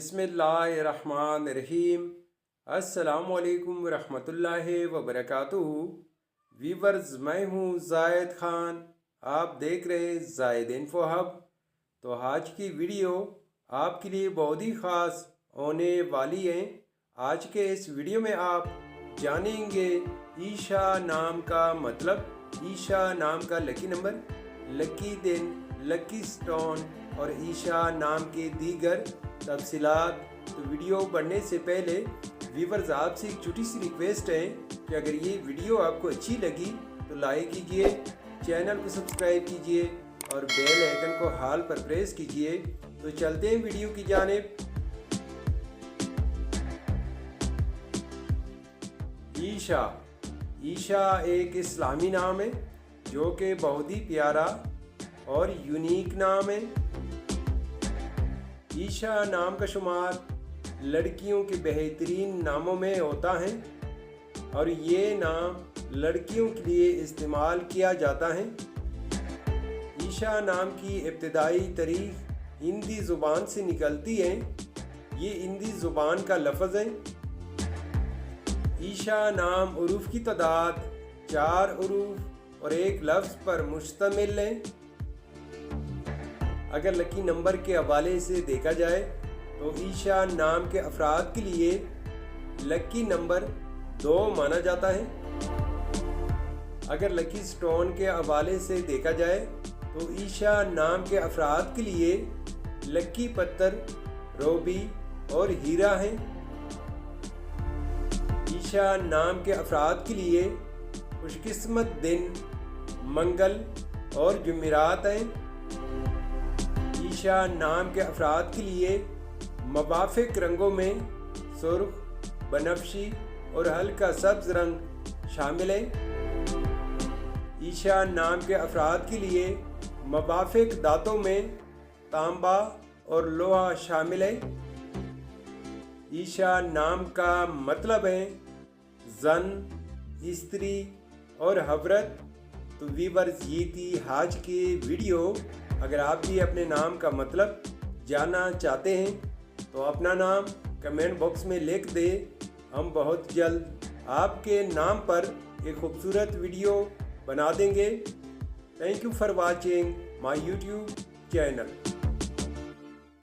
बिस्मिल्लाहिर्रहमानिर्रहीम। अस्सलामुअलैकुम वरहमतुल्लाहि वबरकातुहू। वीवर्स, मैं हूँ जायद ख़ान, आप देख रहे हैं जायद इन्फो हब। तो आज की वीडियो आपके लिए बहुत ही ख़ास होने वाली है। आज के इस वीडियो में आप जानेंगे ईशा नाम का मतलब, ईशा नाम का लकी नंबर, लकी दिन, लकी स्टोन और ईशा नाम के दीगर तफसीलात। तो वीडियो बढ़ने से पहले व्यूवर्स, आपसे एक छोटी सी रिक्वेस्ट है कि अगर ये वीडियो आपको अच्छी लगी तो लाइक कीजिए, चैनल को सब्सक्राइब कीजिए और बेल आइकन को हाल पर प्रेस कीजिए। तो चलते हैं वीडियो की जानिब। ईशा एक इस्लामी नाम है जो कि बहुत ही प्यारा और यूनिक नाम है। ईशा नाम का शुमार लड़कियों के बेहतरीन नामों में होता है और ये नाम लड़कियों के लिए इस्तेमाल किया जाता है। ईशा नाम की इब्तिदाई तारीख हिंदी ज़ुबान से निकलती है। ये हिंदी ज़ुबान का लफ्ज़ है। ईशा नाम उरूफ की तादाद 4 उरूफ और एक लफ्ज़ पर मुश्तमिल है। अगर लकी नंबर के हवाले से देखा जाए तो ईशा नाम के अफराद के लिए लकी नंबर 2 माना जाता है। अगर लकी स्टोन के हवाले से देखा जाए तो ईशा नाम के अफराद के लिए लकी पत्थर रूबी और हीरा है। ईशा नाम के अफराद के लिए खुशकिस्मत दिन मंगल और जुमेरात हैं। ईशा नाम के अफराद के लिए मुवाफिक रंगों में सुर्ख, बनफशी और हल्का सब्ज रंग शामिल है। ईशा नाम के अफराद के लिए मुवाफिक दांतों में तांबा और लोहा शामिल है। ईशा नाम का मतलब है जन, स्त्री और हवरत। तो व्यूअर्स, ये थी आज की वीडियो। अगर आप भी अपने नाम का मतलब जानना चाहते हैं तो अपना नाम कमेंट बॉक्स में लिख दे। हम बहुत जल्द आपके नाम पर एक खूबसूरत वीडियो बना देंगे। Thank you for watching my YouTube channel.